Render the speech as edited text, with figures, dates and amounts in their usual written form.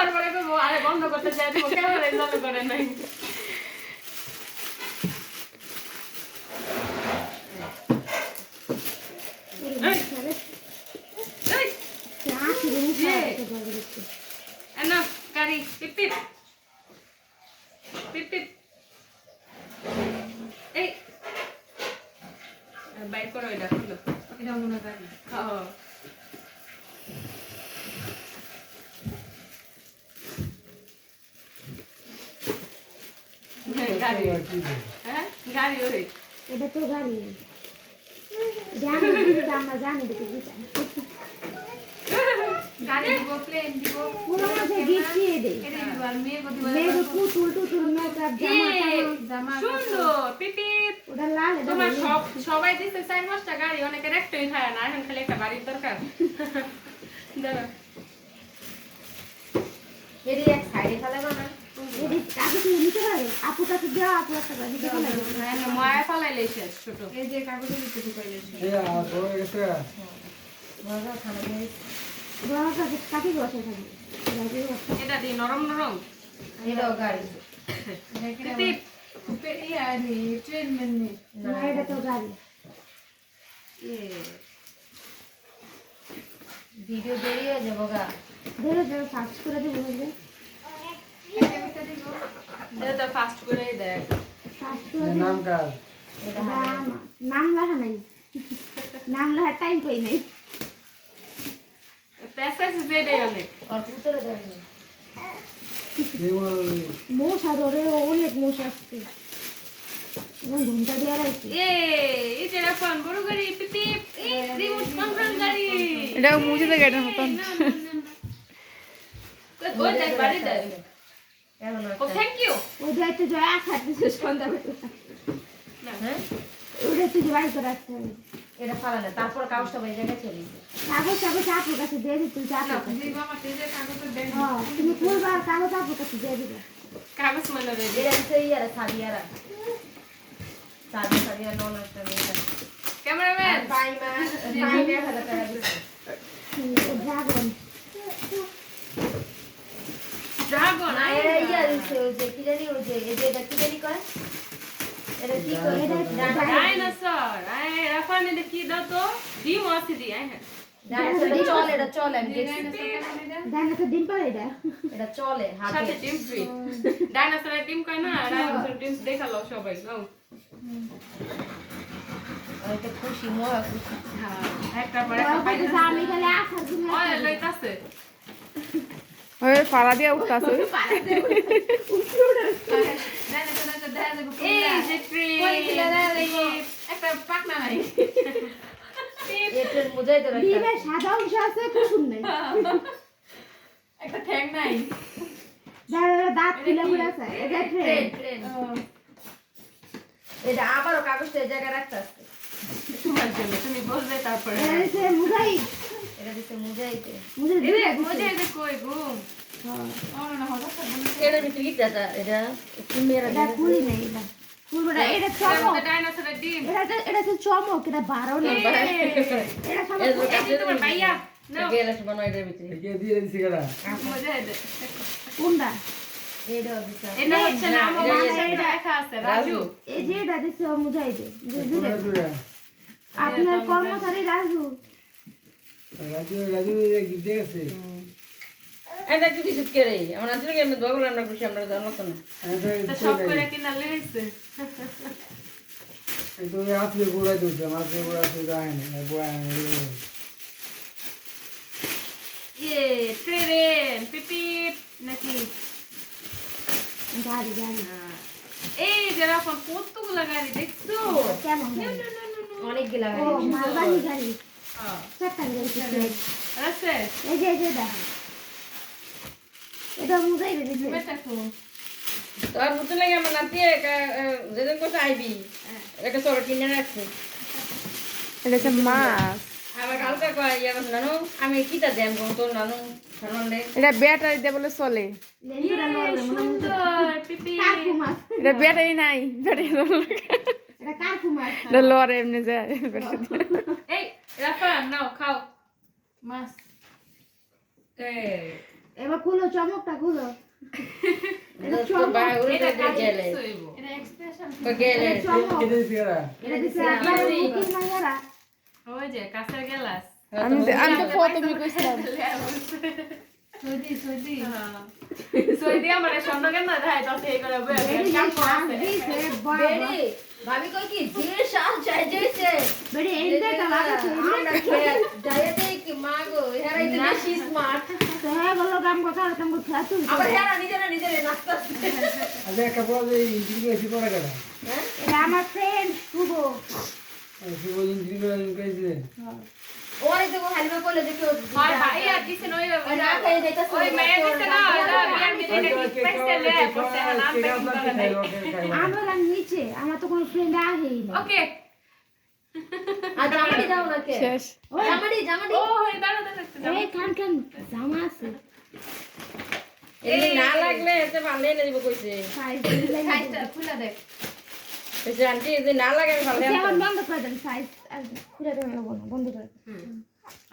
তারপরে কইবো আরে বন্ধ করতে চাই দিব ক্যামেরা চালু করে নাই এনো কারি পিপ পিপ পিপ পিপ এই বাইর করো এটা খুলো এটা মনে গাড়ি হ্যাঁ গাড়ি হ্যাঁ গাড়ি ওই এটা তো গাড়ি আমরা জানি দেখি গাড়ি দিব প্লেন দিব পুরো মাঝে গিয়ে দে এটা দিব আর মেয়ে কত মেয়ে পুতুল টুতুল মেকআপ জামা সুন্দর পিপি ওটা লাল তোমার সবাই দিছে 4-5টা গাড়ি অনেকের একটাই খায় না এখন খালি একটা বাড়ির দরকার দাঁড়া এর এক সাইডে খালে না এদি কাগজ নিতে পারে আপু কাছে দাও আপু একটা গাড়ি দিতে পারে হ্যাঁ মায়া ফালাইলে শেষ ছোট এই যে কাগজে দিতে দিতে এই আর বড় গেছে মজা খানা দিয়ে বড় কাছে কাটি বসে থাকি এটা দি নরম নরম এটাও গাড়ি পিপি ট্রেন মেনে না এটা তো গাড়ি ভিডিও বেরিয়ে যাবো গা ধরে ধরে সার্চ করে দেবো বুঝলে এটা ফাস্ট করে দেখ সার্চ করে নাম কার নাম লেখা নাই নাম লেখার টাইম কই নাই প্যাসেজ দেড়ে গেলে আর উত্তরে দেন মশা ধরে অনেক মশা আসছে এবং ঘুমটা দিয়ে রাখছি এই যে রাফান বড় গাড়ি পিপি রিমোট কন্ট্রোল গাড়ি এটা মুছে দে গাড়ির মতন ওই দেখ বাড়ি দেখ এমন ও থ্যাংক ইউ ওই যাইতে জয় খাচ্ছে সন্ধ্যাবেলা হ্যাঁ ওটা তুই বাড়ি করে আসতে হবে এটা ফালা না তারপর কাগজটা ওই জায়গায় চলে গেছে কাগজ কাগজ আপুর কাছে দিয়ে দিই তুই যা তুমি খুলবা আর কাগজ আপুর কাছে দিয়ে দিবে কাগজ মানে রেডি এটা দিতে ইয়ারা সাদিয়ারা সাদিয়া নন একটা মেয়ে ক্যামেরাম্যান পাইমা 1000 টাকা দিছে ড্রাগন ড্রাগন এটা ইয়া দিছে ওই যে কি জানি ওই যে এটা কি জানি কয় এটা কি কয় এটা ডাইনোসর আই রাফান এটা কি দাও তো ডিম আছে দি আই হ্যাঁ এটা চলে আমি দেখছি জানা তো দিন পরে এটা এটা চলে সাথে হাতে ডিম ফ্রি ডাইনোসরের ডিম কয় না ডাইনোসর ডিম দেখালো সবাই নাও এটা খুশি মোয়া খুশি হ্যাঁ একটা পরে একটা পাইছে আমি খালি আসার দিন ওই লইতাছে ওই ফাড়া দিয়া উঠতাছে এই যে ট্রি একটা পাকনা নাই এটা মুজাই তো রাখা ডিমের সাদা অংশ আছে কুসুম নেই একটা ঠ্যাং নাই যারা দাঁত খুলে খুলে আছে এটা ট্রেন ট্রেন এটা আবারও কাগজটা এই জায়গায় রাখতে আছে তোমার জন্য তুমি বলবে তারপরে এটা সে মুজাই এটা দিতে মুজাইতে মুজাই এরে মজা যে কই গো এটা ভিতরে কি দাদা এটা মেরা এটা খুলি নেই এটা খুলবটা এটা চমক ডাইনোসরের ডিম এটা তো চমক এটা বারো না এটা সব এই তোমার ভাইয়া নাও গেলে বানাই এর ভিতরে কে দিয়ে দিছি কেডা মজা দে কোনটা এটা দিছে এটা হচ্ছে না আমার এটা লেখা আছে রাজু এই যে এটা দিছে মুজাই দে কোনা তুই আপনার কর্মচারী রাজু রাজু কি দেখছে এটা কি কিছু করে আমরা আসলে কি আমরা দগল রান্না করছি আমরা জানো তো না তো সব করে কিনা লইছে এই তো আসলে গোড়াই দিচ্ছে মাঝে গোড়া তো যায় না গোড়া ট্রেন পিপি নাকি গাড়ি গাড়ি এই যারা ফোন কতগুলা গাড়ি দেখছো কেমন গাড়ি? অনেকগুলা ও মালবাহী গাড়ি হ্যাঁ চারটা গাড়ি কিসে? আছে এই যে দেখো এটা মুজাই দিছে দেখো তো আর বুঝতে লাগে আমার নাতি যেদিন কোথায় আইবি একটা চলো কিনে রাখছে এটা হচ্ছে মাছ আবার কালকে কয় ইয়া করছে, নানু আমি কিটা দেম তোর নানু সারমান্ডে এটা ব্যাটারি দিয়ে বলে চলে লেন্সটা লড়লে মনে হয় সুন্দর পিপি কাকু মাছ এটা ব্যাটারি নাই ব্যাটারি এটা কাকু মাছ এটা লড়ে এমনি যায় ব্যাটারি দিয়ে। এই রাফা নাও খাও মাছ এবার খুলো চমকটা খুলো এটা তো চমক ভাই ওরে এটা কাজে গেলে সইব এটা এক্সপ্রেশন তো গেলে এটা চমক কেটে দিছি এরা এটা দিছে আপনার বুকিং মাইয়ারা ওই যে কাঁচের গ্লাস আমি তো প্রথমে কইছিলাম সইদি আমার স্বর্ণ কেন না দেখাই তো এই করে বেড়ি কাম শ্বাস করছে দিছে বাবা বেড়ি ভাবি কই কি যে শ্বাস চাই যাইছে বেড়ি এইটা লাগাছে আমরা যাইতে কি মাগো এরা এই বেশি স্মার্ট তো হ্যাঁ বলো কাম কথা তুমি খাতু আবার এরা নিজেরা নাচতাছে আচ্ছা একটা বল এই ইঞ্জিন এসে পড়ে গেল হ্যাঁ এটা আমার ফ্রেন্ড শুভ শুভ ইঞ্জিন করে কইছে ওরে তো হালিমা কইলে যে কেউ আর ভাই আর দিছেন ওই না খাই যাইতাছে ওই মেয়ে দিছে না ওটা বিয়ার মিটিং এ স্পেশাল লে করতে হলো আমরা নিচে আমার তো কোনো ফ্রেন্ড আহেই না ওকে আর জামাটি দাও না কে শেষ জামাটি ও হই দাঁড়া দাঁড়া এই কান জামা আছে এই না লাগলে এতে ভালো এনে দিব কইছে সাইজ দিলে সাইজটা খুলে দেখ কইছে আন্টি যদি না লাগে আমি ভালো এখন আনতাম। বন্ধ করে দেন সাইজ খুলে দেন বন্ধ করে